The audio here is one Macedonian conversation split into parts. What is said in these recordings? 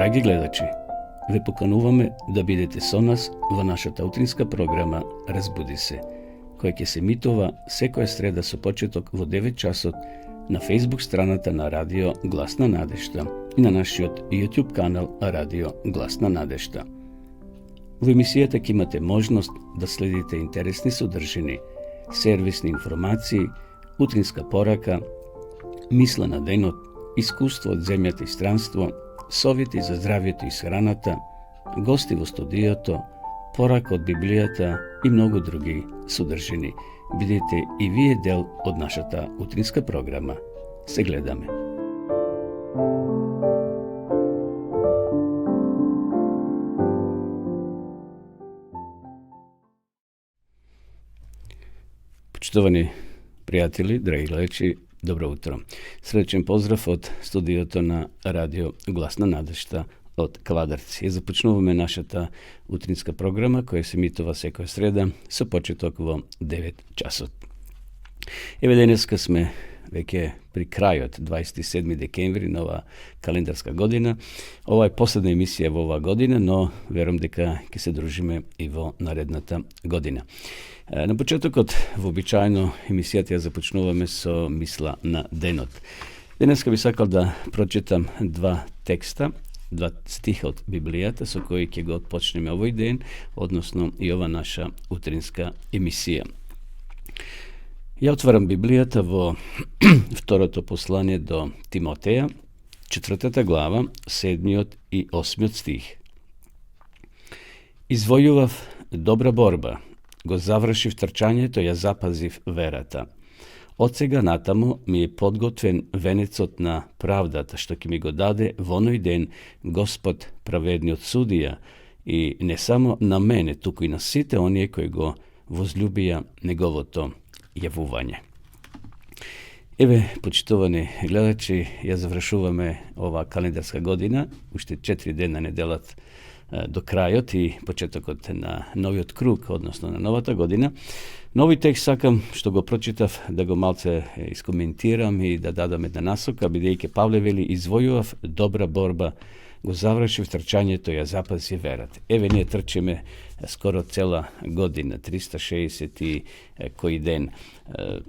Драги гледачи, ве покануваме да бидете со нас во нашата утринска програма Разбуди се, која ќе се емитува секоја среда со почеток во 9 часот на Facebook страната на Радио Гласна надежда и на нашиот YouTube канал Радио Гласна надежда. Во емисијата ќе имате можност да следите интересни содржини, сервисни информации, утринска порака, мисла на денот, искуство од земјата и странство, совети за здравието и схраната, гости во студиото, порака од Библијата и многу други содржини. Бидете и вие дел од нашата утринска програма. Се гледаме. Почитувани пријатели, драги гледачи, добро утро. Средечен поздрав од студиото на Радио Гласна надежда од Кладарци. Започнуваме нашата утринска програма која се емитува секоја среда со почеток во 9 часот. Еве денеска сме веќе при крајот, 27 декември на оваа календарска година. Ова е последна емисија во оваа година, но верувам дека ќе се дружиме и во наредната година. На почетокот, вообичаено, емисијата ја започнуваме со мисла на денот. Денеска би сакал да прочитам два текста, два стиха од Библијата со кои ќе го отпочнеме овој ден, односно и ова наша утринска емисија. Ја отварам Библијата во второто послание до Тимотеја, 4 глава, 7 и 8 стих. Извојував добра борба, го завршив трчањето, ја запазив верата. Од сега натаму ми е подготвен венецот на правдата, што ќе ми го даде во оној ден Господ, праведниот судија, и не само на мене, туку и на сите оние кои го возлюбија неговото јавување. Еве, почитувани гледачи, ја завршуваме ова календарска година, уште 4 дена неделат до крајот и почетокот на новиот круг, односно на новата година. Нови текст сакам што го прочитав да го малце искоментирам и да дадам една насока, бидејќи Павле вели: извојував добра борба, го завршив трчањето, ја запази верата. Еве, ние трчиме скоро цела година, 360 и кој ден.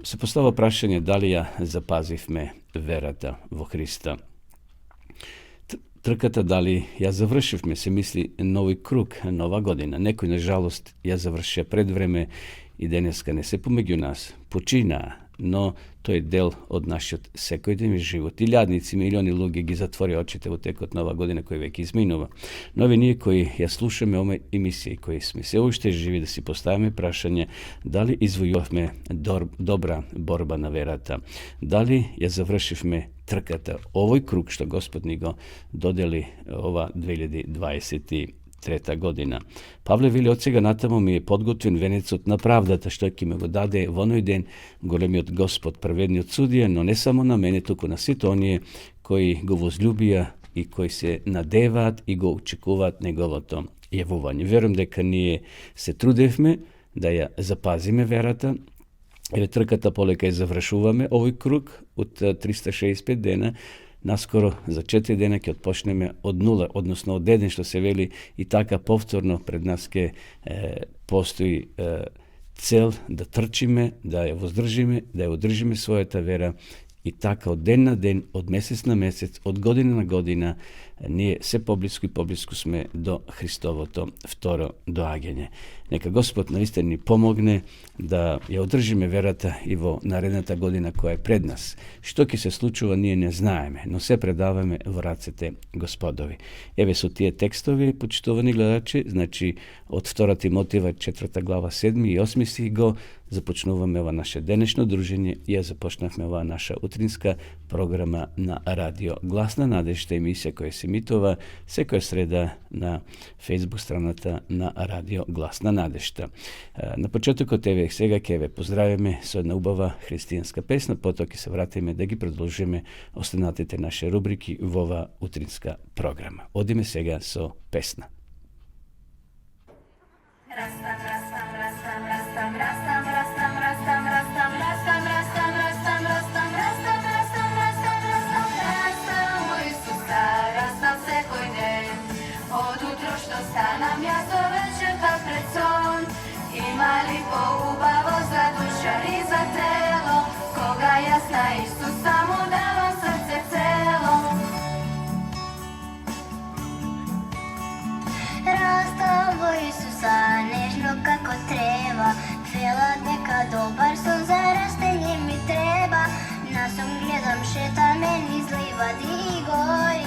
Се постава прашање дали ја запазивме верата во Христа. Трката дали ја завршивме, се мисли нови круг, нова година. Некој, на жалост, ја завршија пред време и денеска не се помеѓу нас. Починаа, но тој е дел од нашиот секојдневен живот. Илјадници, милиони луѓе ги затворија очите во текот нова година кој веќе изминува. Но еве ние кои ја слушаме оваа емисија, кои сме се уште живи, да си поставиме прашање дали извојувавме добра борба на верата, дали ја завршивме трката, овој круг што Господ ни го додели ова 2023 година. Павле вели: од сега натаму ми е подготвен венецот на правдата, што ќе ме го даде во оној ден големиот Господ, праведниот судија, но не само на мене, туку на сите оние кои го возлюбија и кои се надеваат и го очекуваат неговото јавување. Верувам дека ние се трудевме да ја запазиме верата. Еве, трката полека ја завршуваме овој круг од 365 дена. Наскоро за 4 дена ќе отпочнеме од нула, односно од еден, што се вели, и така повторно пред нас ќе постои цел да трчиме, да ја воздржиме, да ја одржиме својата вера, и така од ден на ден, од месец на месец, од година на година, ние се поблиску и поблиску сме до Христовото второ доаѓање. Нека Господ наистина ни помогне да ја одржиме верата и во наредната година која е пред нас. Што ќе се случува, ние не знаеме, но се предаваме во рацете Господови. Еве, со тие текстови, почитувани гледачи, значи од 2 Тимотеја 4 глава 7 и 8 стих го започнуваме ова наше денешно дружење и ја започнавме ова наша утринска програма на Радио Гласна надежда, емисија која се емитува секоја среда на Facebook страната на Радио Гласна надежда. На почетокот, еве, сега ќе ве поздравиме со една убава христијанска песна, потоа ќе се вратиме да ги продолжиме останатите наши рубрики во ова утринска програма. Одиме сега со песна. Растам, растам, растам, растам, растам, растам, растам, растам, растам, растам, растам, растам, растам, растам, растам, растам, растам, растам, Исуса, растам секој ден. za telo, koga jasna Isusa mu dalo srce celo. Rastavu Isusa nežno kako treba, fela neka dobar son za rastenje mi treba. Nasom gledam šeta meni zliva di i gori,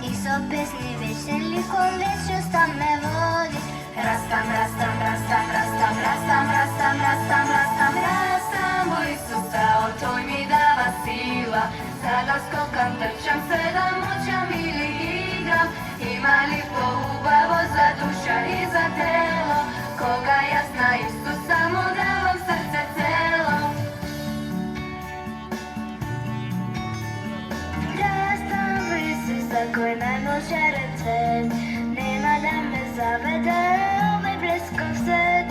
i so pesni veselikom večnosta me vodi. Rastam, rastam, rastam, rastam, rastam, rastam, rastam, rastam, rastam u Isusa, on to mi dava sila. Sada skokam, trčam, sedam, moćam ili igram. Ima li poubavo za duša i za telo, koga jasna Isusa mu dalo srce celo. Rastavu Isusa koji najmoće recept, nema da me zavede ovaj bleskov svet.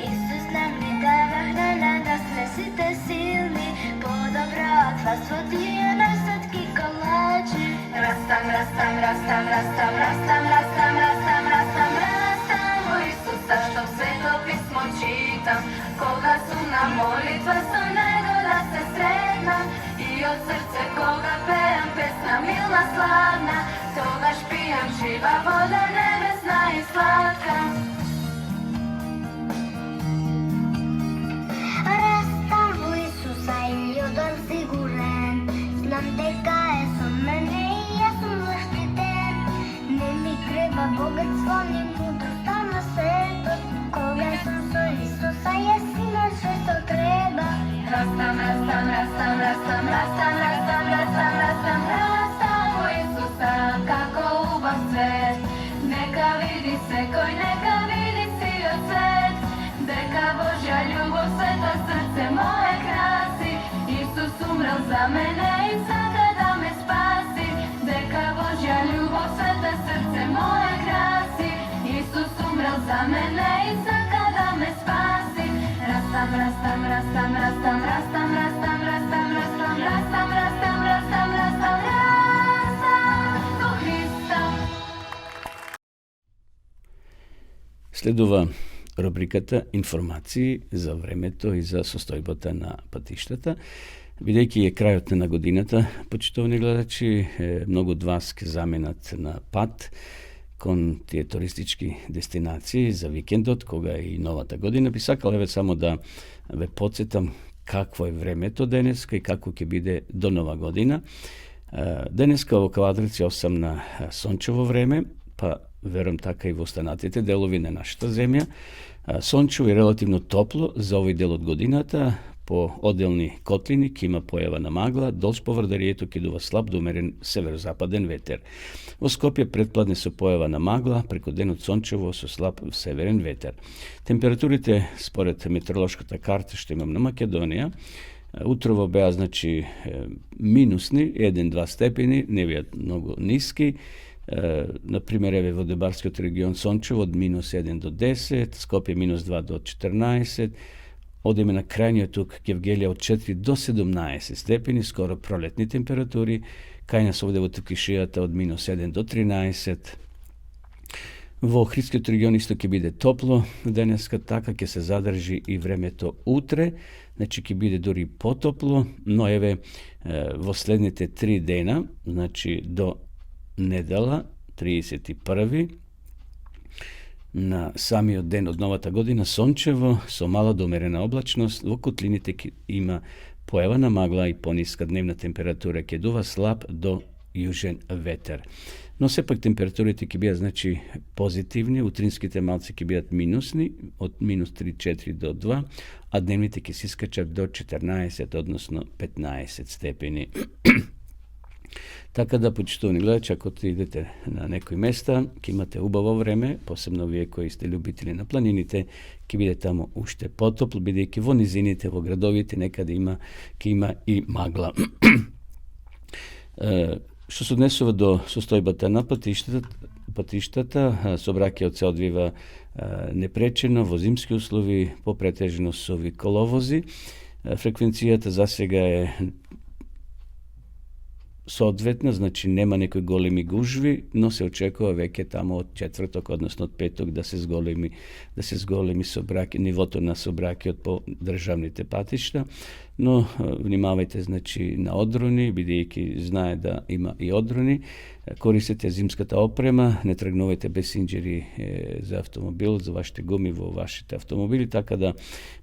Isus nam mi dava hrana da sme site silni, podobratvarstvo dio naš slatki kolači. Rastam, rastam, rastam, rastam, rastam, rastam, rastam, rastam, rastam u Isusa, što sveto pismo čitam. Koga su nam molitva, su nego da se sretnam. I od srce koga pejam, pesma milna slavna. Toga špijam, živa voda nebesna i slatka. Rastavu Isusa i ljudom siguren, znam дека je со мене и јас сум заштитен. Не ми треба богатство, ни мудроста на светот, кога сум со Исуса, јас имам све што треба. Rastam, rastam, rastam, rastam, rastam, rastam, rastam, rastam, rastam u Isusa, kako ljubav svet. Neka vidi se koji, neka vidi sio svet. Deka Božja ljubav sveta srce moje krasi. Isus umrel za mene i sada da me spasi. Deka Božja ljubav sveta srce moje krasi. Isus umrel za mene i sada da me spasi. Rastam, rastam, rastam, rastam, rastam, rastam, rastam, rastam, rastam, rastam, rastam, rastam, rastam do Hrista. Следува рубриката информации за времето и за состојбата на патиштата. Бидејќи е крајот на годината, почитувани гледачи, многу од вас ке заменат на пат кон тие туристички дестинации за викендот, кога е и новата година. Би сакал еве само да ве подсетам какво е времето денеска и како ќе биде до нова година. Денеска во Квадрици 8 на сончево време, па верам така и во останатите делови на нашата земја. Сончево и релативно топло за овој дел од годината. По одделни котлини ќе има појава на магла, долж по Вардарието ќе дува слаб до умерен северозападен ветер. Во Скопје предпладне со појава на магла, преку денот сончево со слаб северен ветер. Температурите според метеоролошката карта што имам на Македонија, утрово беа минусни, 1-2 степени, не беа многу ниски. Например, еве во Дебарскиот регион сончево од -1 до 10, Скопје -2 до 14, одеме на крајниот тук Гевгелија од 4 до 17 степени, скоро пролетни температури, кај нас овде во Токишијата од -1 до 13. Во Охридскиот регион исто ќе биде топло денеска, така ќе се задржи и времето утре, значи ќе биде дури потопло, но еве во следните 3 дена, значи до недела, 31. на самиот ден од новата година, сончево, со мала до умерена облачност, во котлините ќе има појава на магла и пониска дневна температура, ќе дува слаб до јужен ветер. Но сепак температурите ќе бидат значи позитивни, утринските малци ќе бидат минусни, од -3-4 до 2, а дневните ќе се искачат до 14, односно 15 степени. Така да, почитувани гледачи, ако идете на некои места, ќе имате убаво време, посебно вие кои сте љубители на планините, ќе биде тамо уште потопло, бидејќи во низините, во градовите некаде ќе има и магла. Што се однесува до состојбата на патиштата, сообраќајот се одвива непречено во зимски услови, попретежно со ови коловози. Фреквенцијата засега е soodvetna, znači nema nekoj golemi gužvi, no se očekuje veke tamo od četvrtog, odnosno od petog, da se zgolemi nivото na собраки od državnite patišta. No, vnimavajte znači na odroni, бидејќи знае да има и odroni, користете зимската опрема, не тргнувате без синџери за автомобил, за вашите гуми во вашите автомобили, така да,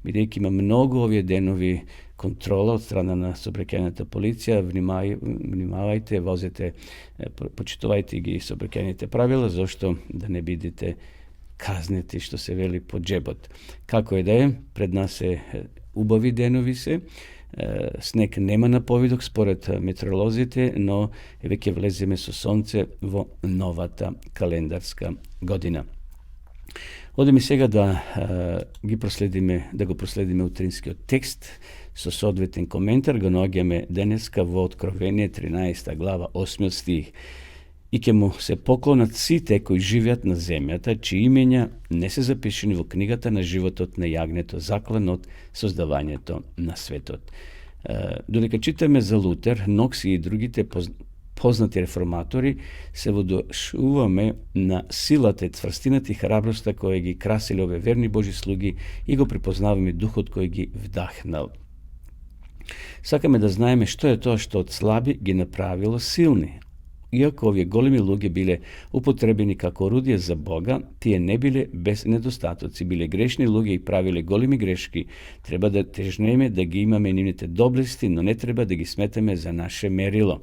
бидејќи има многу овие денови контрола од страна на сообраќајната полиција, внимавајте, возете, почитувајте ги сообраќајните правила, зашто да не бидете казнети, што се вели по джебот. Како е да е, пред нас е убави денови се, снег нема на повидок според метеоролозите, но веќе влеземе со сонце во новата календарска година. Одеме сега да го проследиме утринскиот текст со соодветен коментар. Го наоѓаме денеска во Откровение 13 глава 8 стих. И ќе му се поклонат сите кои живеат на земјата, чии имења не се запишени во книгата на животот на јагнето, заклан од создавањето на светот. Додека читаме за Лутер, Нокс и другите познати реформатори, се водушуваме на силата, цврстината и храброста која ги красили ове верни Божи слуги и го припознаваме духот кој ги вдахнал. Сакаме да знаеме што е тоа што од слаби ги направило силни. Иако овие големи луѓе биле употребени како орудие за Бога, тие не биле без недостатоци, биле грешни луѓе и правиле големи грешки. Треба да тежнеме да ги имаме нивните доблести, но не треба да ги сметаме за наше мерило.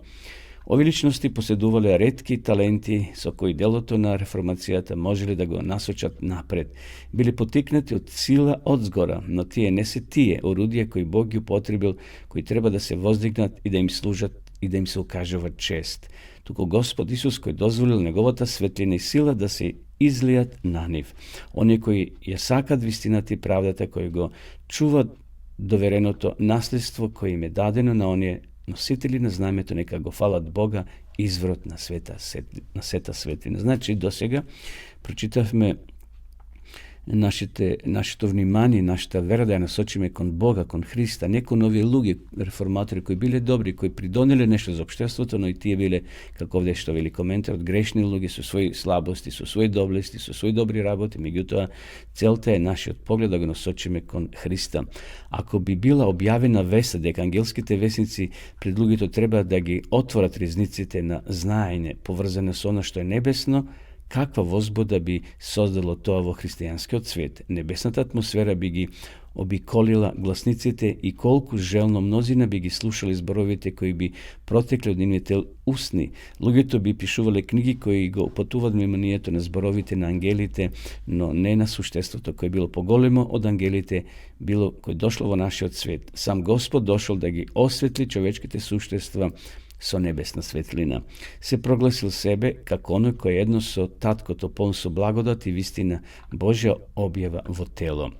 Ови личности поседувале ретки таленти со кои делото на реформацијата можеле да го насочат напред. Биле потикнати од сила одзгора, но тие не се тие орудија кои Бог ги употребил, кои треба да се воздигнат и да им служат и да им се укажува чест. Туку Господ Исус кој дозволил неговата светлина и сила да се излијат на нив. Оние кои ја сакат вистината и правдата, кои го чуват довереното наследство кој им е дадено на оние носители на знамето, нека го фалат Бога, изврот на сета светлина. Значи, досега прочитавме нашето внимание, нашата вера да ја насочиме кон Бога, кон Христа, не кон овие луѓе, реформатори кои биле добри, кои придонеле нешто за општеството, но и тие биле, како овде што вели коментарот, грешни луѓе со своји слабости, со своји доблести, со своји добри работи, меѓутоа целта е нашиот поглед да го насочиме кон Христа. Ако би била објавена веста дека ангелските весници пред луѓето треба да ги отворат ризниците на знаење, поврзано со она што е небесно, каква возбуда би создало тоа во христијанскиот свет? Небесната атмосфера би ги обиколила гласниците и колку желно мнозина би ги слушали зборовите кои би протекли од нивните устни. Луѓето би пишувале книги кои го упатуваат вниманието на зборовите на ангелите, но не на суштеството кој било поголемо од ангелите, било кој дошло во нашиот свет. Сам Господ дошол да ги осветли човечките суштества со небесна светлина. Се прогласил себе како оној кој едно со таткото полн со благодат и вистина Божја објава во тело.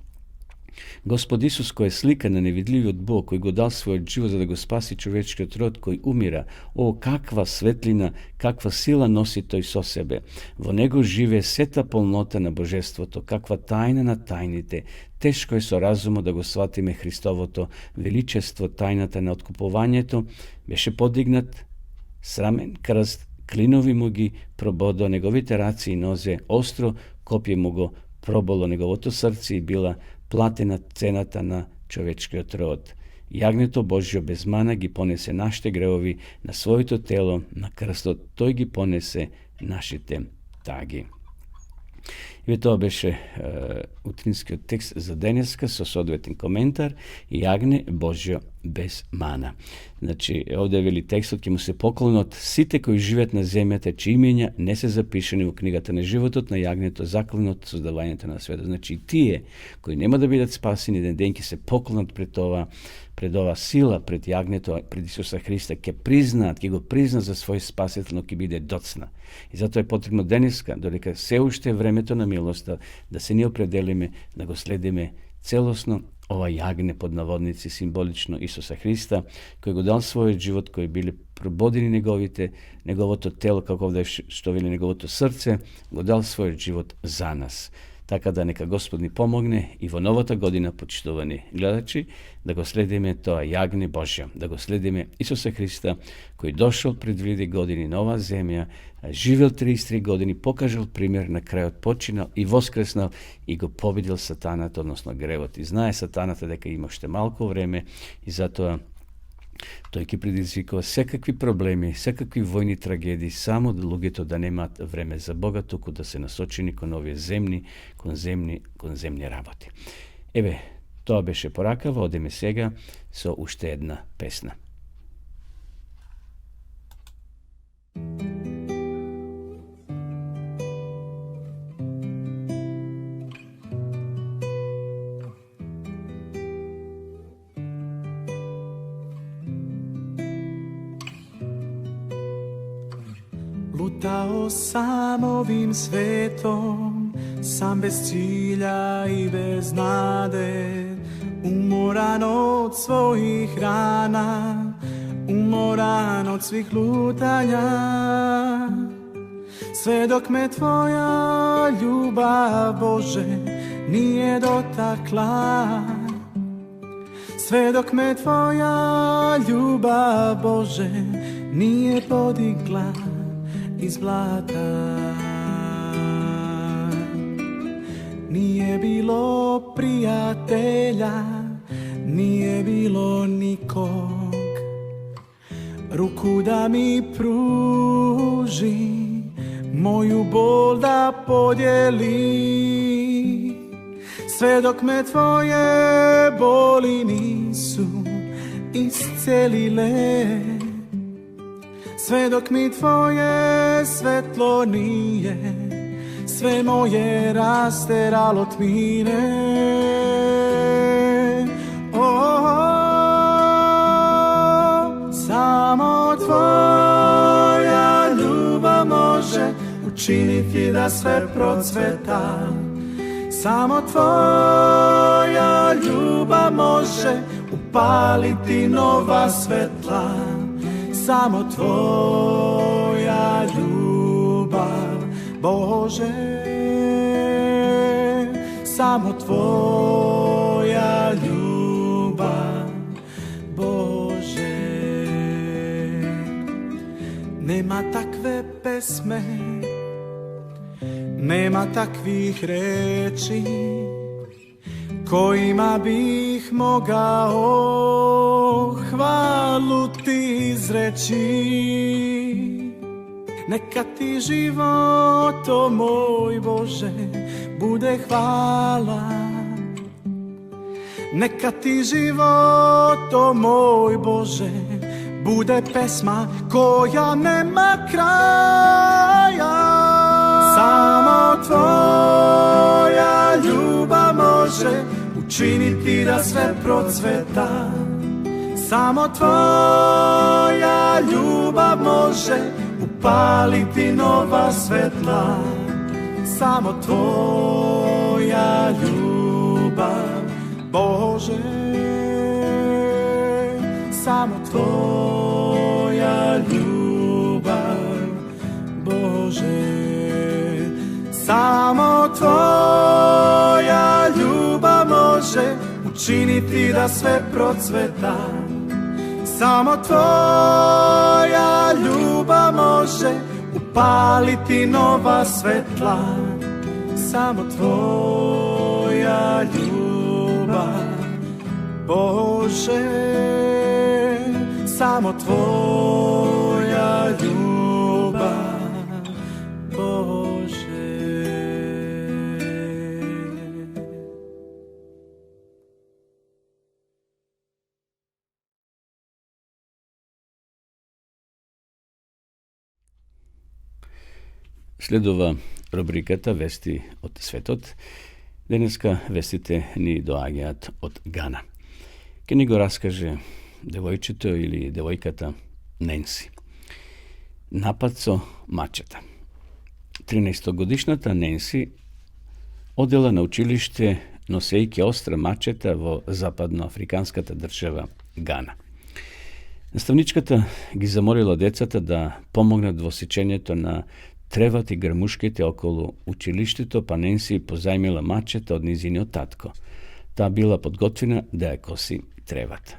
Господ Исус кој е слика на невидливиот Бог, кој го дал својот живот за да го спаси човечкиот род кој умира. О, каква светлина, каква сила носи тој со себе. Во него живее сета полнота на Божеството, каква тајна на тајните. Тешко е со разумот да го сватиме Христовото величество, тајната на откупувањето. Беше подигнат срамен крст, клинови му ги прободо неговите раци и нозе, остро копје му го проболо неговото срце и била платена цената на човечкиот род. Јагнето Божјо без мана ги понесе нашите гревови на своето тело, на крстот. Тој ги понесе нашите таги. И тоа беше утринскиот текст за денеска со соодветен коментар. Јагне Божјо без мана. Значи, овде вели текстот, ќе му се поклонат сите кои живеат на земјата, чии имења не се запишани во книгата на животот на јагнето, заклан од создавањето на светот. Значи, тие кои нема да бидат спасени, еден ден ќе се поклонат пред ова сила, пред јагнето, пред Исуса Христа, ќе го признаат за свој спасител, но ќе биде доцна. И затоа е потребно денеска, додека се уште е времето на милоста, да се ни определиме, да го следиме целосно ова јагне под наводници, символично Исуса Христа, кој го дал својот живот, кој биле прободени неговото тело, како овде што вели неговото срце, го дал својот живот за нас. Така да нека Господ ни помогне и во новата година, почитувани гледачи, да го следиме тоа јагне Божје, да го следиме Исуса Христа, кој дошол пред 2000 години на оваа земја, живел 33 години, покажал пример, на крајот починал и воскреснал и го победил сатанат, односно гревот. И знае сатаната дека има уште малку време и затоа тој ќе предизвикува секакви проблеми, секакви војни трагедии, само да луѓето да немаат време за Бога, туку да се насочени кон овие кон земни работи. Еве, тоа беше поракава, одеме сега со уште една песна. Lutao sam ovim svetom, sam bez cilja i bez nade, umoran od svojih rana, umoran od svih lutanja. Sve dok me tvoja ljubav, Bože, nije dotakla, sve dok me tvoja ljubav, Bože, nije podigla iz blata. Nije bilo prijatelja, nije bilo nikog, ruku da mi pruži, moju bol da podijeli. Sve dok me tvoje boli nisu iscelile, sve dok mi tvoje svetlo nije sve moje rasteralo tmine. Samo tvoja ljubav može učiniti da sve procveta. Samo tvoja ljubav može upaliti nova svetla. Samo tvoja ljubav, Bože, samo tvoja ljubav, Bože. Nema takve pesme, nema takvih reči kojima bih mogao hvalu ti izreći. Neka ti životo moj, Bože, bude hvala. Neka ti životo moj, Bože, bude pesma koja nema kraja. Samo tvoja ljubav može učiniti da sve procveta. Samo tvoja ljubav može upaliti nova svetla. Samo tvoja ljubav, Bože, samo tvoja ljubav, Bože. Samo tvoja ljubav može učiniti da sve procveta. Samo tvoja ljubav može upaliti nova svetla. Samo tvoja ljubav, Bože, samo tvoja ljubav, Bože. Следува рубриката Вести од светот. Денеска вестите ни доаѓаат од Гана. Ке ни го раскаже девојчето или девојката Ненси. Напад со мачета. 13-годишната Ненси одела на училиште носејќи остра мачета во западноафриканската држава Гана. Наставничката ги замолила децата да помогнат во сечењето на trevati grmuškите okolo učilištето, pa Nensi pozajmila mačeta od nizini tatko. Ta bila podgotvina da je kosi trevat.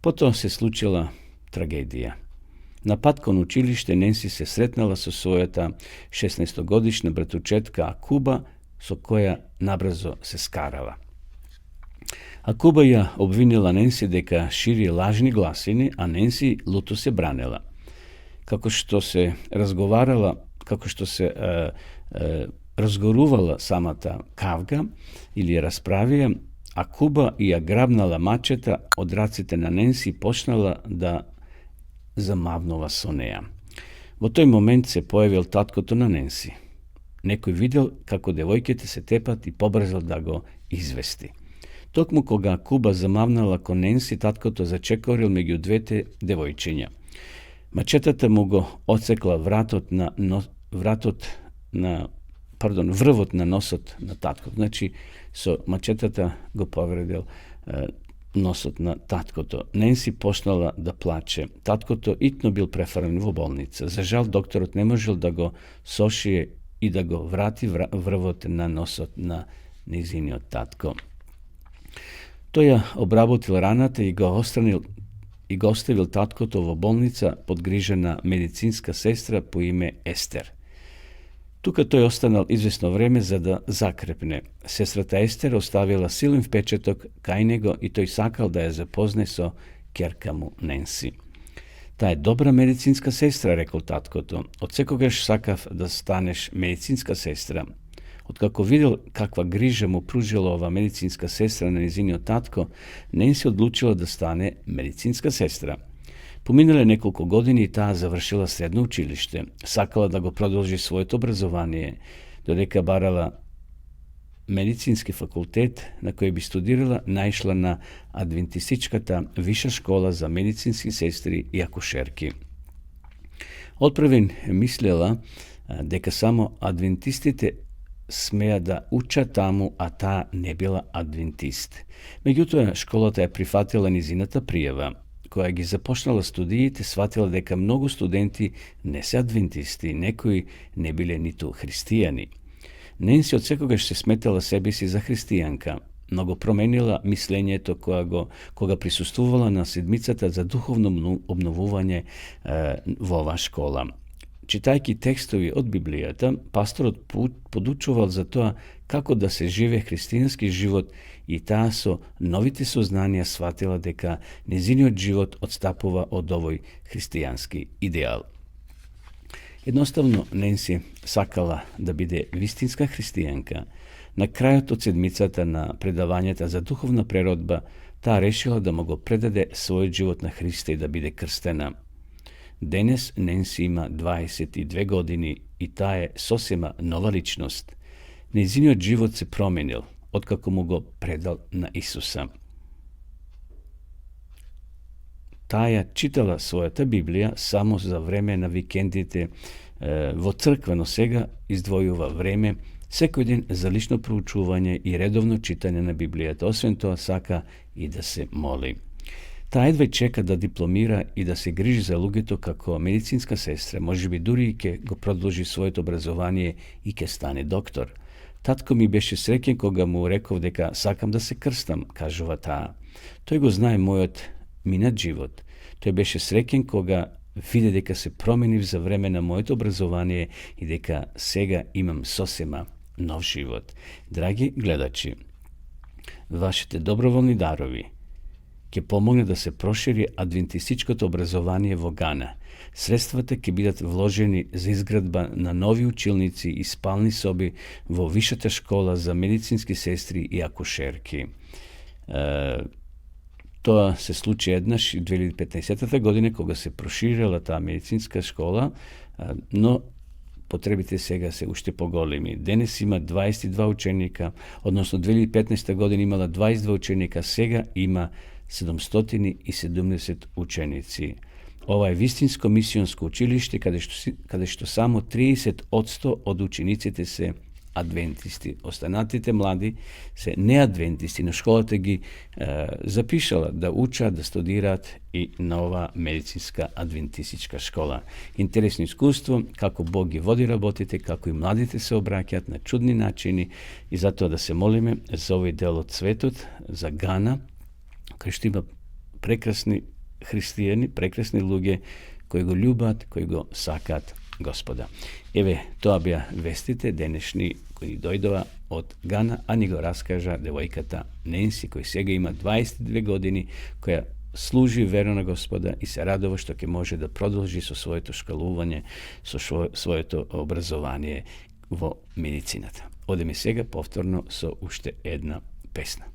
Potom se slučila tragedija. Na patkon učilište Nensi se sretnala sa svojata 16-godišnja bratučetka Akuba, so koja nabrzo se skarala. Akuba ja obvinila Nensi deka širi lažni glasini, a Nensi luto se branila. Kako što se razgoruvala sama ta kavga ili je raspravija, Akuba ja grabnala mačeta od racite na Nensi počnala da zamavnova soneja. U toj moment se pojavil tatkoto na Nensi. Neko je vidjel kako devojkete se tepat i pobrzal da go izvesti. Tokmu koga Kuba zamavnala ko Nensi, tatkoto začekoril među dvete devojčinja. Mačetata mu go odsekla vrvot na nosot na tatko. Znači, so mačetata go povredil nosot na tatkoto. Nensi počnala da plače. Tatkoto itno bil prefaren v bolnica. Zažal doktorot ne možel da go sošije i da go vrati vrvot na nosot na nizini od tatko. To je obrabotil ranate i ga ostavil tatkotovo bolnica podgrižena medicinska sestra po ime Ester. Tuka to je ostanal izvesno vreme za da zakrepne. Sestrata Ester ostavila silin vpečetok kaj nego i to i sakal da je zapozne so kjerkamu Nensi. Ta je dobra medicinska sestra, rekao tatkoto. Od sekogaš sakav da staneš medicinska sestra. Otkako vidjel kakva griža mu pružila ova medicinska sestra na nizini od tatko, Nensi odlučila da stane medicinska sestra. Pominula je nekoliko godini i ta završila srednje učilište. Sakala da go produži svoje obrazovanje, dodeka barala medicinski fakultet na koji bi studirala, naišla na adventističkata viša škola za medicinski sestri i akušerki. Odpravin mislila deka samo adventistite smeja da uča tamu, a ta ne bila adventist. Međutim, školata je prihvatila nizinata prijava, koja je započnala studiji te shvatila deka mnogo studenti ne se adventisti, nekoji ne bile ni tu hristijani. Nensi od svakogaš se smetala sebi si za hristijanka, mnogo promenila mišljenje to koga prisustvovala na sedmicata za duhovno obnovuvanje ova škola. Čitajki tekstovi od Biblijata, pastor podučoval za to kako da se žive hristijanski život i ta so novite soznanja shvatila deka njezini život odstapova od ovoj hristijanski ideal. Jednostavno Nensi sakala da bide vistinska hristijanka. Na kraju od sedmicata na predavanjata za duhovna prerodba ta rešila da mogo predade svoj život na Hriste i da bide krstena. Danes Nensi ima 22 godini i ta je sosema nova ličnost. Njezin život se promenil, otkako mu go predal na Isusa. Ta je čitala svojata Biblija samo za vreme na vikendite vo crkveno sega izdvojuva vreme sveko den za lično proučuvanje i redovno čitanje na Biblijata. Osim to saka i da se moli. Ta jedva čeka da diplomira i da se griži za lugeto kako medicinska sestra, može bi durike go produži svoje obrazovanje i ke stane doktor. Tatko mi beše srećen koga mu rekao deka sakam da se krstam, kažuva ta. To je go znaje mojot minat život. To je beše srećen koga vide deka se promeniv za vremena moje obrazovanje i deka sega imam sosema nov život. Dragi gledači, vašete dobrovoljni darovi ke pomogne da se proširi adventističko obrazovanje Vogana. Sredstvata ke bidat vloženi za izgradba na novi učilnici i spalni sobi vo višata škola za medicinski sestri i akušerki. To se sluči jednaš 2015. godine koga se proširila ta medicinska škola, no potrebite sega se ušte pogolimi. Danes ima 22 učenika, odnosno 2015. godine imala 22 učenika, sega ima 770 učenici. Ovo je vistinsko misijonsko učilište kada što samo 30% od učenicite se адвентисти. Останатите млади се неадвентисти, но школата ги запишала да учат, да студираат и на ова медицинска адвентистичка школа. Интересно искуство, како Бог ги води работите, како и младите се обраќаат на чудни начини и затоа да се молиме за овој дел од светот, за Гана, кај што има прекрасни христијани, прекрасни луѓе кои го љубат, кои го сакаат Господа. Еве, тоа беа вестите денешни кои дојдоа од Гана, а ни го раскажа девојката Ненси, кој сега има 22 години, која служи верно на Господа и се радува што ќе може да продолжи со своето школување, со своето образование во медицината. Одеме сега повторно со уште една песна.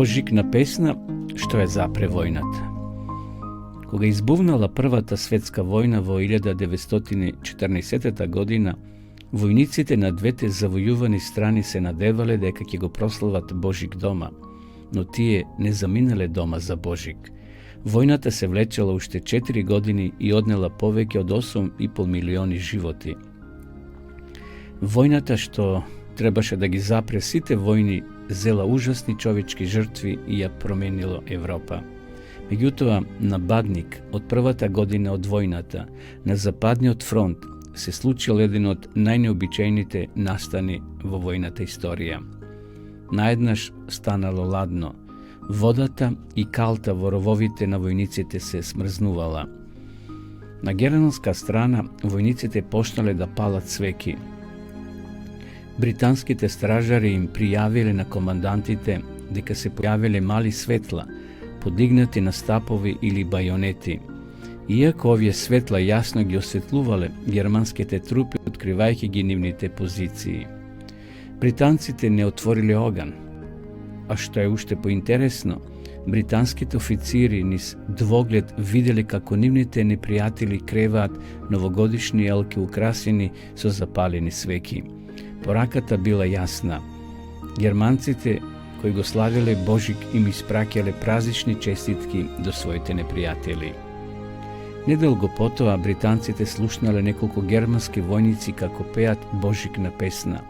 Божикна песна што ја запре војната. Кога избувнала првата светска војна во 1914 година, војниците на двете завојувани страни се надевале дека ќе го прослават Божик дома, но тие не заминале дома за Божик. Војната се влечела уште 4 години и однела повеќе од 8,5 милиони животи. Војната што trebаше да ги запре сите војни, зела ужасни човечки жртви и ја променило Европа. Меѓутоа, на Бадник, од првата година од војната, на Западниот фронт, се случил еден од најнеобичајните настани во војната историја. Наеднаш станало ладно. Водата и калта во рововите на војниците се смрзнувала. На германска страна, војниците почнале да палат свеки. Британските стражари им пријавиле на командантите дека се појавиле мали светла, подигнати на стапови или бајонети. Иако овие светла јасно ги осветлувале германските трупи, откривајќи ги нивните позиции. Британците не отвориле оган. А што е уште поинтересно, британските официри низ двоглед виделе како нивните непријатели креваат новогодишни елки украсени со запалени свеки. Пораката била јасна. Германците кои го славеле Божик им испраќале празнични честитки до своите непријатели. Недолго потоа британците слушнале неколку германски војници како пеат Божикна песна.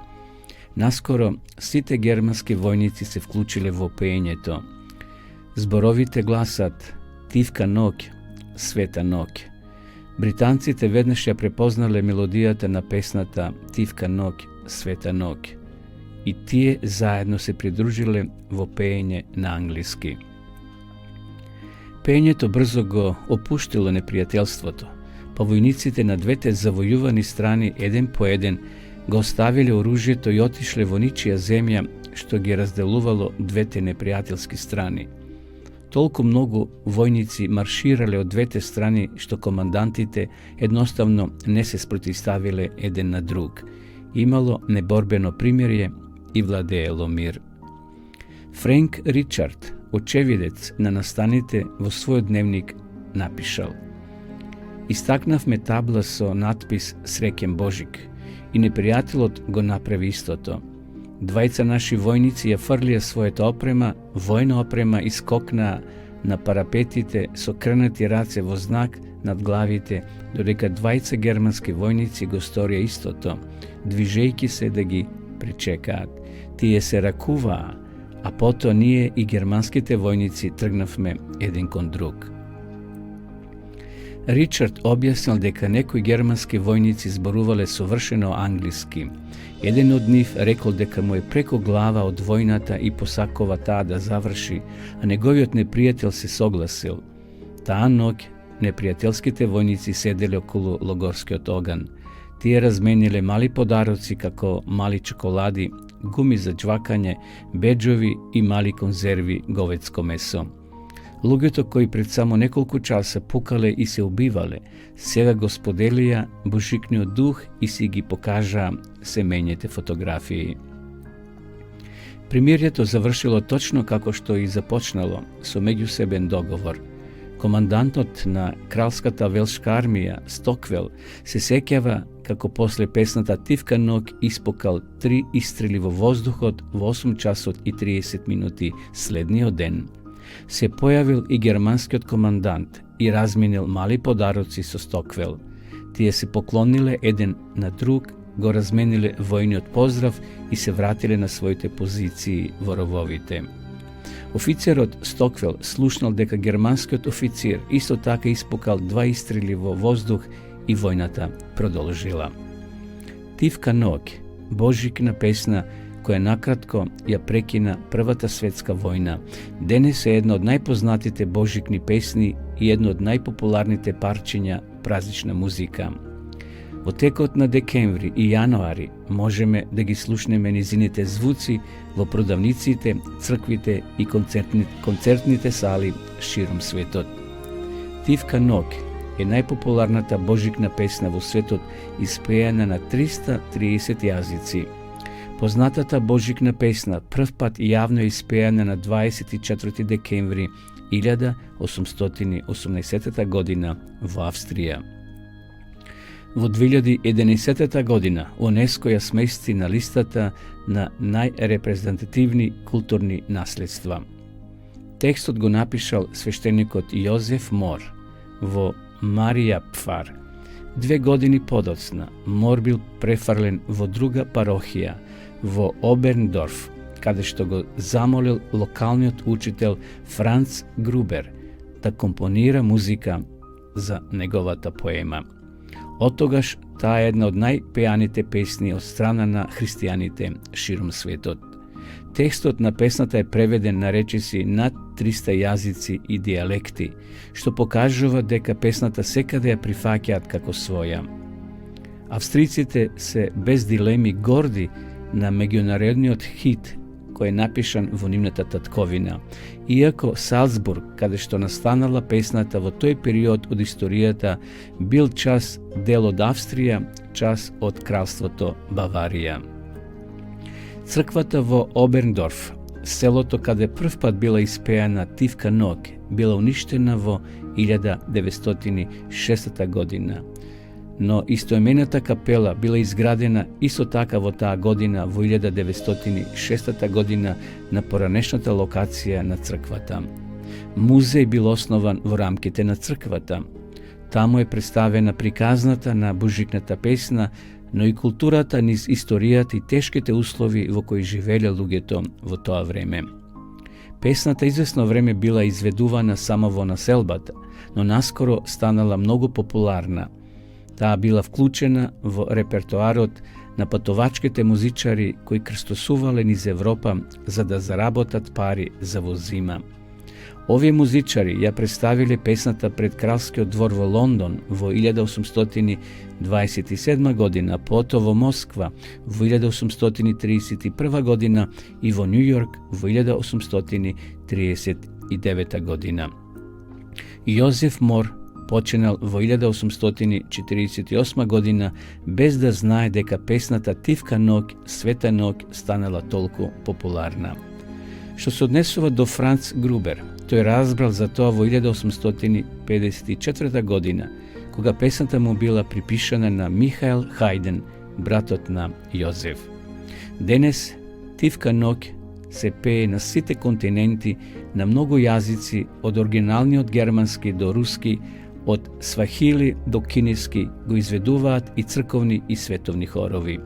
Наскоро сите германски војници се вклучиле во пеењето. Зборовите гласат "Тивка ноќ, света ноќ". Британците веднаш ја препознале мелодијата на песната "Тивка ноќ, света ноќ" и тие заедно се придружиле во пеење на англиски. Пеењето брзо го опуштило непријателството, па војниците на двете завојувани страни еден по еден го оставиле оружјето и отишле во ничија земја што ги разделувало двете непријателски страни. Толку многу војници марширале од двете страни што командантите едноставно не се спротивставиле еден на друг. Имало неборбено примирје и владеело мир. Френк Ричард, очевидец на настаните, во својот дневник напишал: "Истакнавме табла со надпис "Среќен Божик" и непријателот го направи истото. Двајца наши војници ја фрлија својата опрема, војна опрема и скокнаа на парапетите со крнати раце во знак над главите, додека двајца германски војници го сторија истото, движејќи се да ги пречекаат. Тие се ракуваа, а потоа ние и германските војници тргнавме еден кон друг." Ричард објаснил дека некои германски војници зборувале совршено англиски. Еден од нив рекол дека му е преко глава од војната и посакува таа да заврши, а неговиот непријател се согласил. Таа ноќ непријателските војници седеле околу логорскиот оган. Тие размениле мали подароци како мали чоколади, гуми за џвакање, беџови и мали конзерви говедско месо. Луѓето кои пред само неколку часа пукале и се убивале, сега го споделија Божикниот дух и си ги покажаа семејните фотографии. Примирието завршило точно како што и започнало, со меѓусебен договор. Командантот на кралската велшка армија, Стоквел, се сеќава како после песната "Тивка ноќ" испукал 3 истрели во воздухот во 8 часот и 30 минути следниот ден. Се појавил и германскиот командант и разменил мали подароци со Стоквел. Тие се поклониле еден на друг, го размениле војниот поздрав и се вратиле на своите позиции во рововите. Офицерот Стоквел слушнал дека германскиот официр исто така испукал 2 истрели во воздух и војната продолжила. "Тивка ноќ", Божикна песна која накратко ја прекина Првата светска војна, денес е една од најпознатите Божикни песни и едно од најпопуларните парчиња празнична музика. Во текот на декември и јануари можеме да ги слушнеме низините звуци во продавниците, црквите и концертните сали широм светот. "Тивка ноќ" е најпопуларната Божикна песна во светот, испејана на 330 јазици. Познатата Божикна песна прв пат јавно е испејана на 24 декември 1880 година во Австрија. Во 2011 година УНЕСКО ја смести на листата на најрепрезентативни културни наследства. Текстот го напишал свештеникот Јозеф Мор во Марија Пфар. 2 години подоцна Мор бил префрлен во друга парохија, во Оберндорф, каде што го замолил локалниот учител Франц Грубер да компонира музика за неговата поема. Оттогаш таа е една од најпеаните песни од страна на христијаните широм светот. Текстот на песната е преведен на речиси над 300 јазици и диалекти, што покажува дека песната секаде ја прифаќаат како своја. Австриците се без дилеми горди на меѓународниот хит кој е напишан во нивната татковина, иако Салцбург, каде што настанала песната во тој период од историјата, бил час дел од Австрија, час од кралството Баварија. Црквата во Оберндорф, селото каде првпат била испеана Тивка ног, била уништена во 1906 година. Но истоимената капела била изградена исто така во таа година, во 1906 година, на поранешната локација на црквата. Музеј бил основан во рамките на црквата. Таму е представена приказната на Божикната песна, но и културата низ историјата и тешките услови во кои живееле луѓето во тоа време. Песната извесно време била изведувана само во населбата, но наскоро станала многу популарна. Таа била вклучена во репертоарот на патувачките музичари кои крстосувале низ Европа за да заработат пари за возима. Овие музичари ја представиле песната пред кралскиот двор во Лондон во 1827 година, потоа во Москва во 1831 година и во Њу Јорк во 1839 година. Јозеф Мор починал во 1848 година без да знае дека песната Тивка ног, Света ног станала толку популарна. Што се однесува до Франц Грубер, тој разбрал за тоа во 1854 година, кога песната му била припишана на Михаел Хајден, братот на Јозеф. Денес Тивка ног се пее на сите континенти, на многу јазици, од оригиналниот германски до руски, од свахили до кинески, го изведуваат и црковни и световни хорови.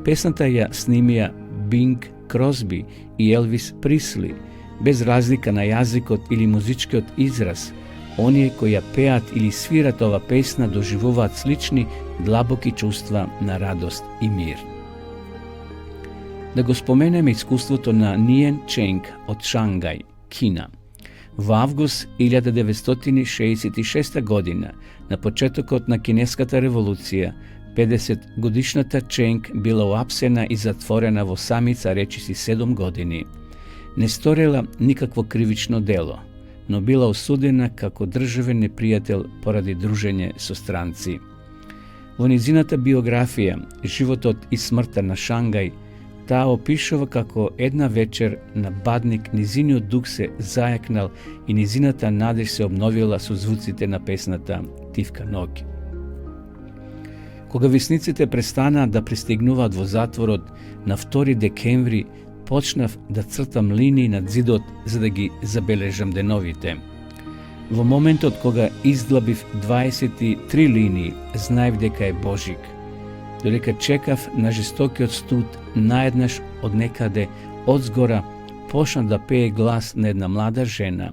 Песната ја снимија Бинг Кросби и Елвис Присли, без разлика на јазикот или музичкиот израз. Оние кои ја пеат или свират ова песна доживуваат слични длабоки чувства на радост и мир. Да го споменеме искуството на Ниен Ченг од Шангај, Кина. Во август 1966 година, на почетокот на Кинеската револуција, 50 годишната Ченг била уапсена и затворена во самица речиси 7 години. Не сторила никакво кривично дело, но била осудена како државен непријател поради дружење со странци. Во низината биографија, животот и смртта на Шангај, таа опишува како една вечер на бадник низиниот дух се зајакнал и низината надеж се обновила со звуците на песната Тивка ног. Кога висниците престанаа да пристигнуваат во затворот, на 2 декември почнав да цртам линии над зидот за да ги забележам деновите. Во моментот кога издлабив 23 линии, знаев дека е Божик. Додека чекав на жестокиот студ, наеднаш од некаде одзгора почна да пее глас на една млада жена.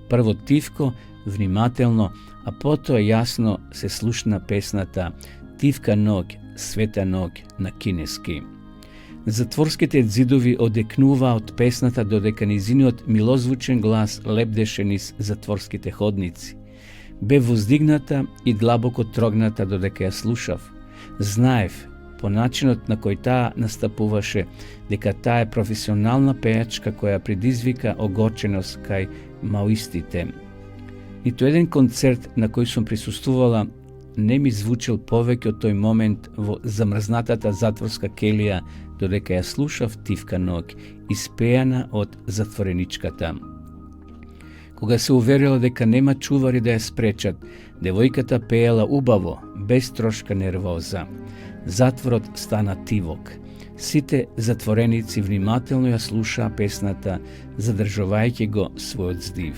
Прво тивко, внимателно, а потоа јасно се слушна песната Тивка ног, Света ног на кинески. Затворските зидови одекнуваа од песната додека низиниот милозвучен глас лепдеше низ затворските ходници. Бе воздигната и длабоко трогната додека ја слушав. Знаев, по начинот на кој таа настапуваше, дека таа е професионална пејачка која предизвика огорченост кај маоистите. Ниту еден концерт на кој сум присуствувала не ми звучел повеќе од тој момент во замрзнатата затворска келија, додека ја слушав Тивка ног, испејана од затвореничката. Кога се уверила дека нема чувари да ја спречат, девојката пеела убаво, без трошка нервоза. Затворот стана тивок. Сите затвореници внимателно ја слушаа песната, задржувајќи го својот здив.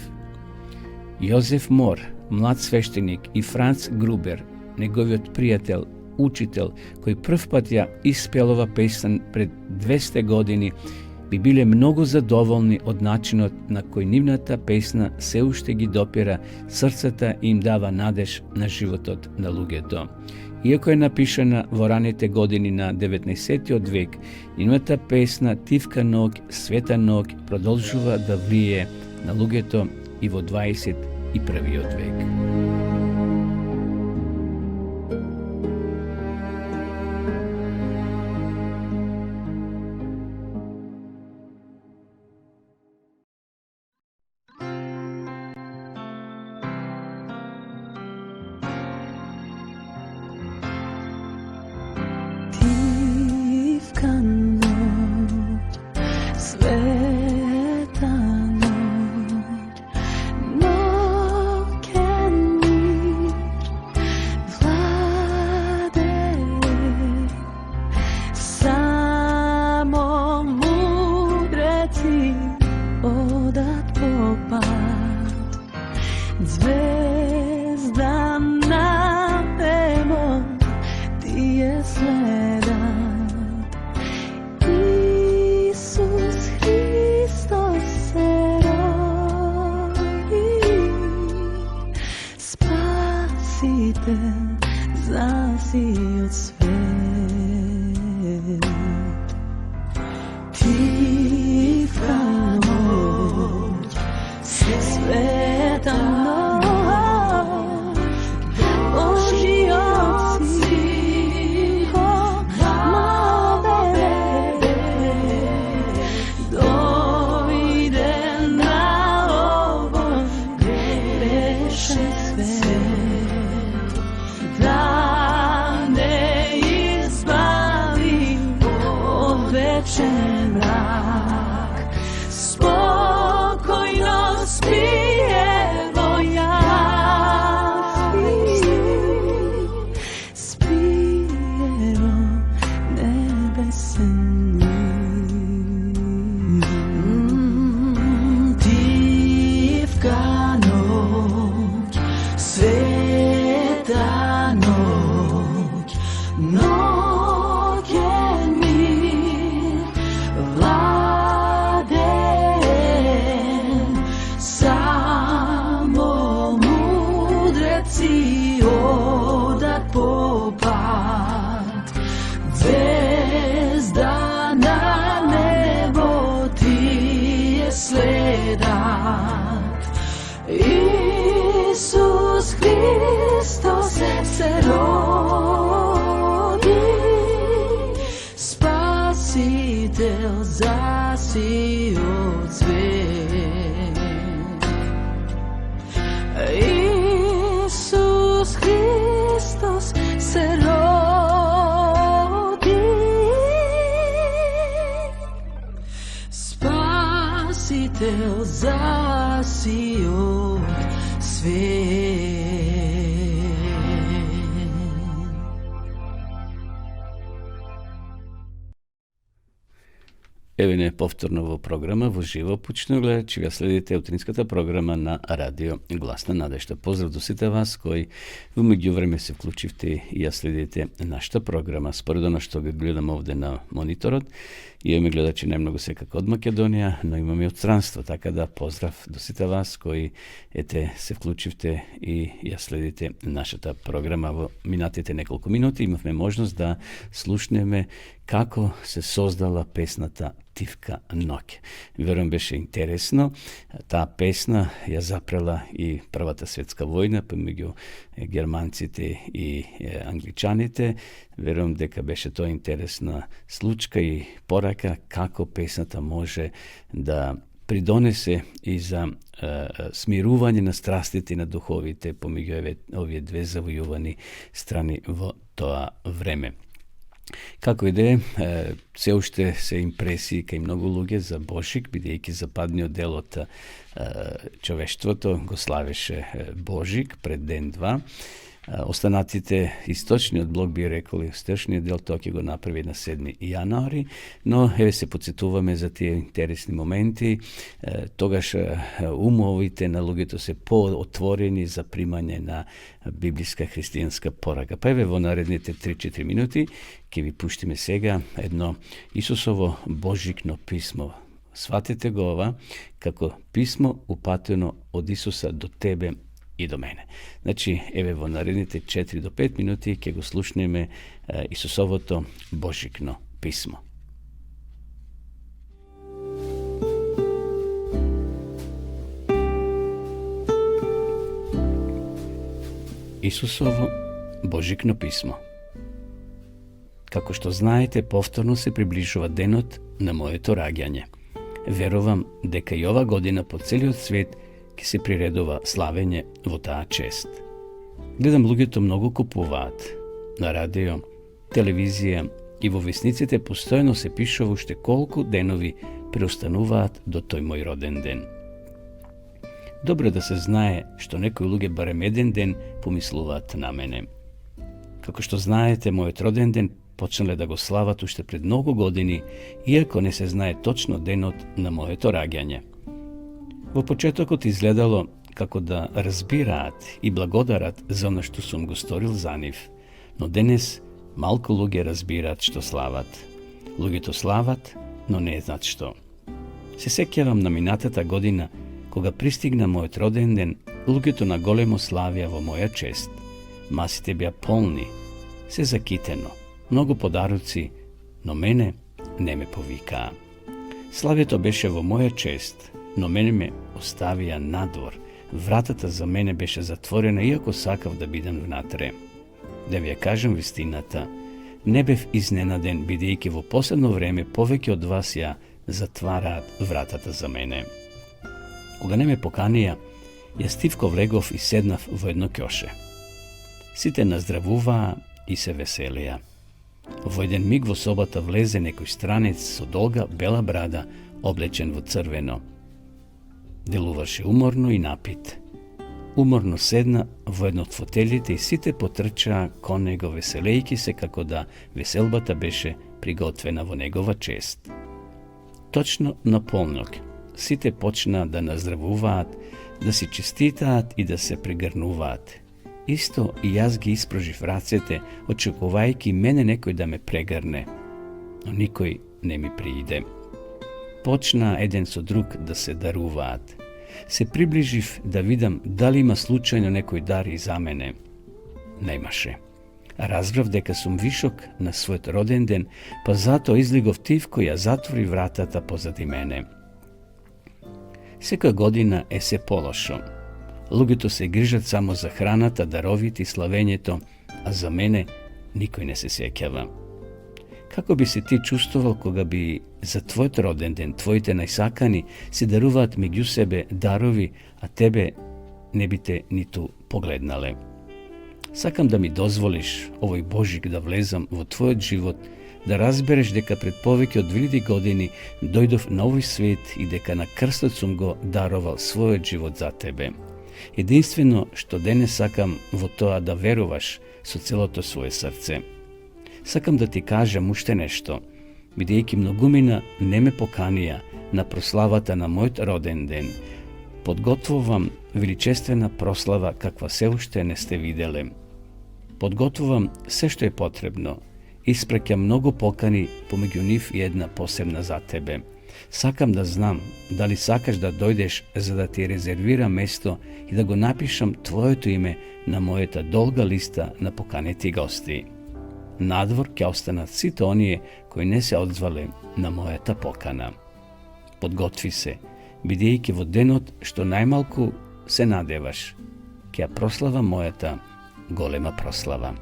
Јозеф Мор, млад свештеник, и Франц Грубер, неговиот пријател, учител кој прв пат ја испел ова песен пред 200 години, би биле многу задоволни од начинот на кој нивната песна се уште ги допира срцата и им дава надеж на животот на луѓето. Иако е напишана во раните години на 19. век, нивната песна Тивка ноќ, света ноќ продолжува да влие на луѓето и во 21. век. Еве не повторно во програма во живо почнува гледачи, ја следите утринската програма на Радио Глас на надежта. Поздрав до сите вас кои во меѓувреме се вклучивте и ја следите нашата програма. Според она што го гледам овде на мониторот, имаме гледачи најмногу секако од Македонија, но имаме и од странство, така да поздрав до сите вас кои се вклучивте и ја следите нашата програма. Во минатите неколку минути имавме можност да слушнеме како се создала песната Тивка ноќ. Верувам беше интересно. Таа песна ја запрела и Првата светска војна помеѓу германците и англичаните. Верувам дека беше тоа интересна случка и порака како песната може да придонесе и за смирување на страстите и на духовите помеѓу овие две завојувани страни во тоа време. Како и да е, се уште се импресии кај многу луѓе за Божик, бидејќи западниот дел од човештвото го славеше Божик пред ден-два. Останатите источниот блок би рекол источниот дел, тоа ќе го направи на 7 јануари, но еве се подсетуваме за тие интересни моменти, тогаш умовите на луѓето се поотворени за примање на библиска христијанска порака. Па еве во наредните 3-4 минути ќе ви пуштиме сега едно Исусово божикно писмо. Сватете го ова како писмо упатено од Исуса до тебе и до мене. Значи, еве во наредните 4 до 5 минути ќе го слушнеме Исусовото божикно писмо. Исусово божикно писмо. Како што знаете, повторно се приближува денот на моето раѓање. Верувам дека и ова година по целиот свет ќе се приредува славење во таа чест. Гледам луѓето многу купуваат. На радио, телевизија и во весниците постојано се пишува уште колку денови преостануваат до тој мој роден ден. Добро да се знае што некои луѓе барем еден ден помислуваат на мене. Како што знаете, мојот роден ден почнале да го слават уште пред многу години, иако не се знае точно денот на моето раѓање. Во почетокот изгледало како да разбираат и благодарат за оно што сум го сторил за нив, но денес малку луѓе разбираат што слават. Луѓето слават, но не знаат што. Се сеќавам на минатата година, кога пристигна мојот роден ден, луѓето на големо славија во моја чест. Масите беа полни, се закитено, многу подароци, но мене не ме повикаа. Славјето беше во моја чест, но мене ме оставија надвор. Вратата за мене беше затворена, иако сакав да бидам внатре. Да ви ја кажам вистината, не бев изненаден, бидејќи во последно време повеќе од вас ја затвараат вратата за мене. Кога не ме поканија, ја стивко влегов и седнав во едно ќоше. Сите наздравуваа и се веселија. Во еден миг во собата влезе некој странец со долга бела брада, облечен во црвено. Делуваше уморно и напит. Уморно седна во едно од фотелите и сите потрчаа кон него, веселејќи се како да веселбата беше приготвена во негова чест. Точно на полнок сите почнаа да наздравуваат, да си честитаат и да се прегрнуваат. Исто и јас ги испружив рацете, очекувајќи мене некој да ме прегрне, но никој не ми прииде. Почнаа еден со друг да се даруваат. Се приближив да видам дали има случајно некој дар и за мене. Немаше. Разбрав дека сум вишок на својот роден ден, па затоа излигов тивко и ја затвори вратата позади мене. Сека година е се полошо. Луѓето се грижат само за храната, даровите и славењето, а за мене никој не се сеќава. Како би се ти чувствувал кога би за твојот роден ден, твоите најсакани се даруваат меѓу себе дарови, а тебе не би те ниту погледнале? Сакам да ми дозволиш овој Божик да влезам во твојот живот, да разбереш дека пред повеќе од 2000 години дојдов на овој свет и дека на крстот сум го даровал својот живот за тебе. Единствено што денес сакам во тоа да веруваш со целото свое срце. Сакам да ти кажам уште нешто, бидејќи многумина не ме поканија на прославата на мојот роден ден. Подготвувам величествена прослава каква се уште не сте виделе. Подготвувам се што е потребно. Испраќам многу покани, помеѓу нив и една посебна за тебе. Сакам да знам дали сакаш да дојдеш за да ти резервирам место и да го напишам твоето име на мојата долга листа на поканети гости. Надвор ќе останат сите оние кои не се одзвале на мојата покана. Подготви се, бидејќи во денот што најмалку се надеваш, ќе ја прослава мојата голема прослава.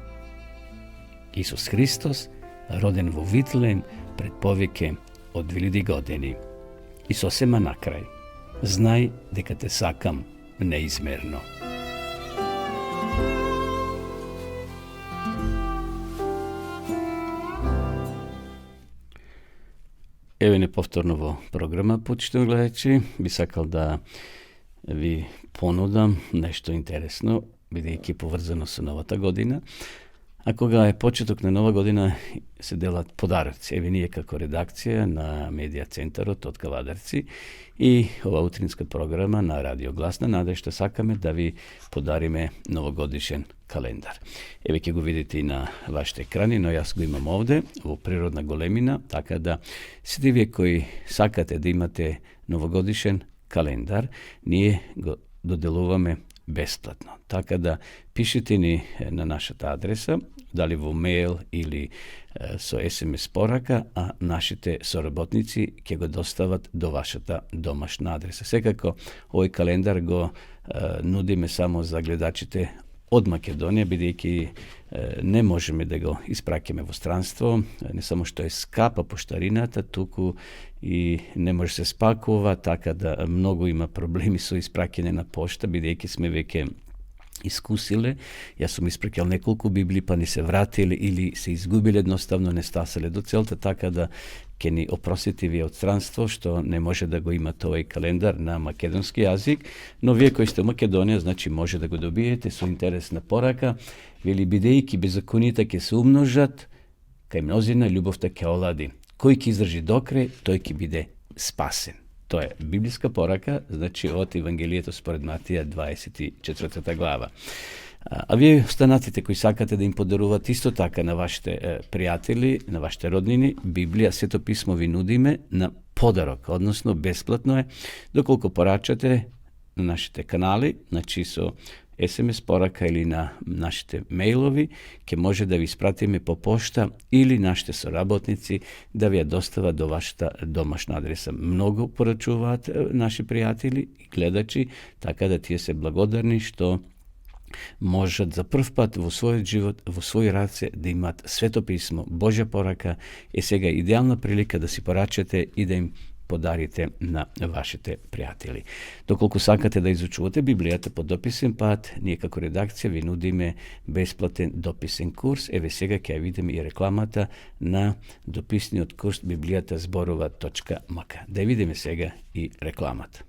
Исус Христос, роден во Витлеем пред повеќе од 2000 години. И сосема накрај, знај дека те сакам неизмерно. Еве не повторно во програма, почитувани гледачи, би сакал да ви понудам нешто интересно. бидејќи поврзано со новата година. А кога е почеток на нова година се делат подароци. Еве ние како редакција на Медија центарот од Кавадарци и ова утринска програма на Радио Глас на надежта сакаме да ви подариме новогодишен календар. Еве ќе го видите и на вашите екрани, но јас го имам овде во природна големина, така да сите вие кои сакате да имате новогодишен календар, ние го доделуваме бесплатно. Така да пишете ни на нашата адреса, дали во мејл или со SMS порака, а нашите соработници ќе го достават до вашата домашна адреса. Секако, овој календар го нудиме само за гледачите од Македонија, бидејќи не можеме да го испраќаме во странство, не само што е скапа поштарината, туку и не може се спакува, така да многу има проблеми со испраќање на пошта, бидејќи сме веќе искусиле. Јас сум испраќал неколку библии, па ни се вратиле или се изгубиле, едноставно не стаселе до целта, така да ќе ни опростите вие од странство што не може да го имате овој календар на македонски јазик, но вие кои сте во Македонија, значи може да го добиете со интересна порака, вели бидејќи беззаконијата ќе се умножат, кај мнозина љубовта ќе олади. Кој ќе издржи до крај, тој ќе биде спасен. Тоа е библиска порака, значи од Евангелието според Матија 24 глава. А вие останатите кои сакате да им подарувате исто така на вашите пријатели, на вашите роднини, Библија, Свето писмо ви нудиме на подарок, односно бесплатно е, доколку порачате на нашите канали, значи со SMS порака или на нашите мејлови, ќе може да ви испратиме по пошта или нашите соработници да ви ја достават до вашата домашна адреса. Многу порачуваат наши пријатели и гледачи, така да тие се благодарни што можат за прв пат во својот живот, во своји раце да имаат Свето писмо, Божја порака, е сега идеална прилика да си порачате и да им подарите на вашите пријатели. Доколку сакате да изучувате Библијата по дописен пат, ние како редакција ви нудиме бесплатен дописен курс. Еве сега ќе ја видиме и рекламата на дописниот курс Библијата зборува.мк. Да видиме сега и рекламата.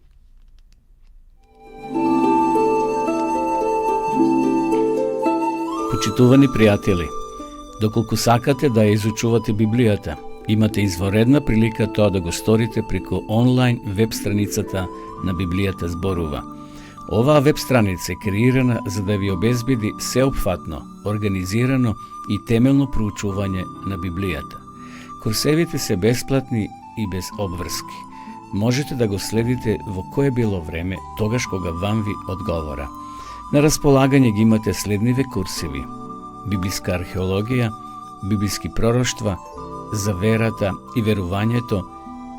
Почитувани пријатели, доколку сакате да ја изучувате Библијата, имате изворедна прилика тоа да го сторите преку онлайн веб страницата на Библијата зборува. Оваа веб страница е креирана за да ви обезбеди сеопфатно, организирано и темелно проучување на Библијата. Курсевите се бесплатни и без обврски. Можете да го следите во кое било време, тогаш кога вам ви одговора. На располагање ги имате следниве курсеви: библиска археологија, библиски пророштва, за верата и верувањето,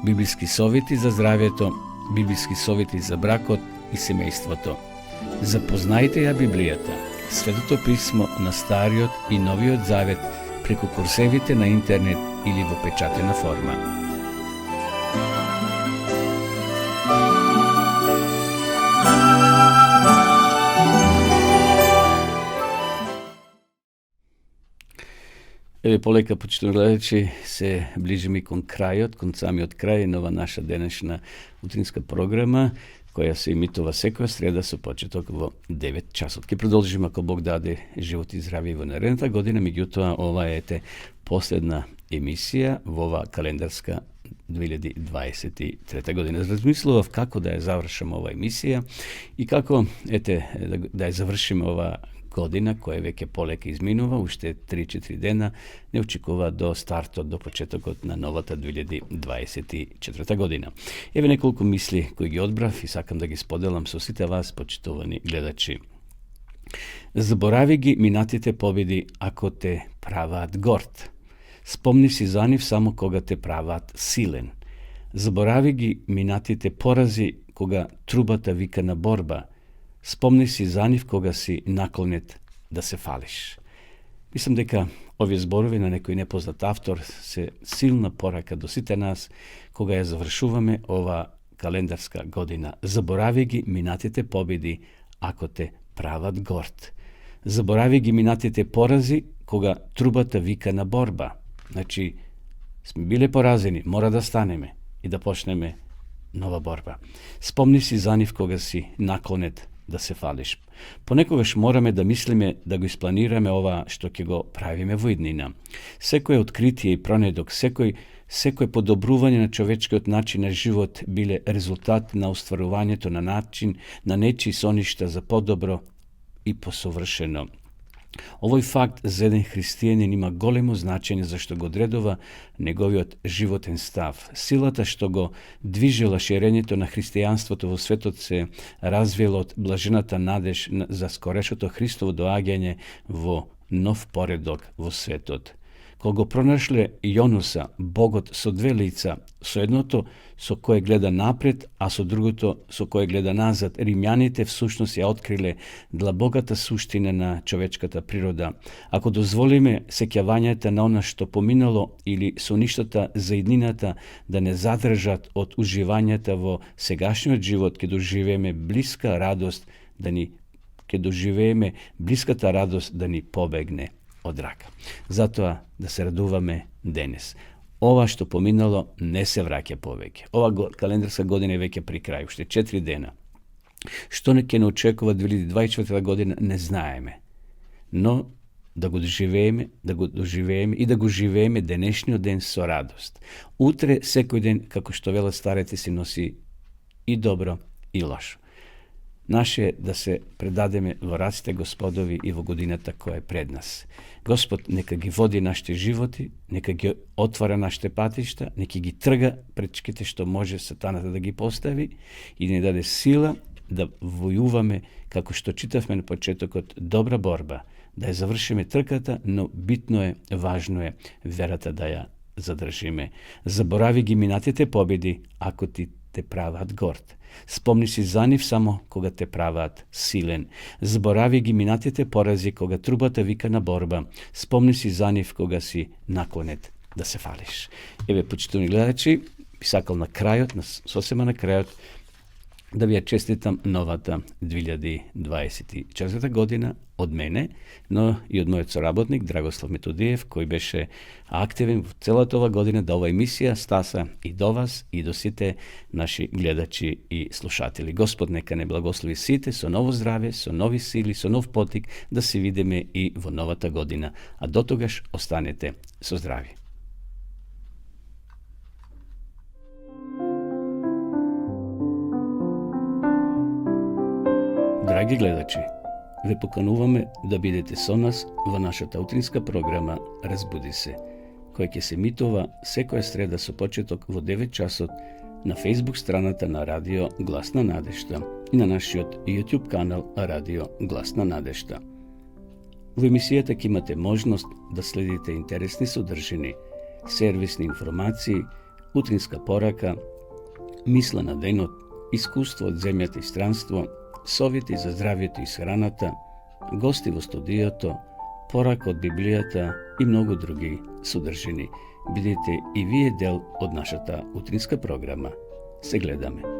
библиски совети за здравјето, библиски совети за бракот и семејството. Запознајте ја Библијата, Светото писмо на Стариот и Новиот Завет преку курсевите на интернет или во печатена форма. Еве полека, почитувани гледачи, се ближиме кон крајот, кон самиот крај на ова наша денешна утринска програма, која се емитува секоја среда со почеток во 9 часот. Ке продолжиме ако Бог даде живот и здравје во наредната година, меѓутоа ова е последна емисија во ова календарска 2023 година. Размислував како да ја завршам ова емисија и како да ја завршиме ова година, која веќе полека изминува, уште 3-4 дена не очекува до стартот, до почетокот на новата 2024 година. Еве неколку мисли кои ги одбрав и сакам да ги споделам со сите вас, почитувани гледачи. Заборави ги минатите победи ако те праваат горд. Спомни си за нив само кога те праваат силен. Заборави ги минатите порази кога трубата вика на борба. Спомни си за нив кога си наклонет да се фалиш. Мислам дека овие зборови на некој непознат автор се силна порака до сите нас кога ја завршуваме ова календарска година. Заборави ги минатите победи ако те прават горд. Заборави ги минатите порази кога трубата вика на борба. Значи, сме биле поразени, мора да станеме и да почнеме нова борба. Спомни си за нив кога си наклонет да се фалиш. Понекогаш мораме да мислиме да го испланираме ова што ќе го правиме во иднина. Секое откритие и пронедок, секое подобрување на човечкиот начин на живот биле резултат на остварувањето на нечии соништа за подобро и посовршено. Овој факт за еден христијанин има големо значење зашто го одредува неговиот животен став. Силата што го движела ширењето на христијанството во светот се развила од блажената надеж за скорешното Христово доаѓање во нов поредок во светот. Кога го пронашле Јонуса, Богот со две лица, со едното со кое гледа напред, а со другото со кое гледа назад, римјаните всушност ја откриле длабоката суштина на човечката природа. Ако дозволиме сеќавањата на она што поминало или соништата за иднината да не задржат од уживањата во сегашниот живот, ќе доживееме блиската радост да ни побегне од рака. Затоа да се радуваме денес. Ова што поминало не се враќа повеќе. Ова календарска година е веќе при крај, уште 4 дена. Што не ќе не очекува 2024 година не знаеме. Но да го доживееме и да го живееме денешниот ден со радост. Утре секој ден, како што велат старите, си носи и добро и лошо. Наше е да се предадеме во раците Господови и во годината која е пред нас. Господ нека ги води нашите животи, нека ги отвара нашите патишта, нека ги трга пречките што може сатаната да ги постави и да ни даде сила да војуваме, како што читавме на почетокот, добра борба, да ја завршиме трката, но битно е, важно е верата да ја задржиме. Заборави ги минатите победи, ако ти те прават горд. Спомни си за нив само кога те прават силен. Заборави ги минатите порази кога трубата вика на борба. Спомни си за нив кога си наклонет да се фалиш. Еве, почитувани гледачи, би сакал на крајот, сосема на крајот, да ви ја честитам новата 2024 година од мене, но и од мојот соработник Драгослав Методиев, кој беше активен во целата ова година да ова емисија стаса и до вас и до сите наши гледачи и слушатели. Господ нека не благослови сите со ново здраве, со нови сили, со нов потик да се видиме и во новата година. А дотогаш останете со здрави. Драги гледачи, ве покануваме да бидете со нас во нашата утринска програма Разбуди се, која ќе се емитува секоја среда со почеток во 9 часот на Facebook страната на Радио Гласна надежта и на нашиот YouTube канал Радио Гласна надежта. Во емисијата ќе имате можност да следите интересни содржини, сервисни информации, утринска порака, мисла на денот, искуство од земјата и странство, совети за здравјето и храната, гости во студиото, порака од Библијата и многу други содржини. Бидете и вие дел од нашата утринска програма. Се гледаме.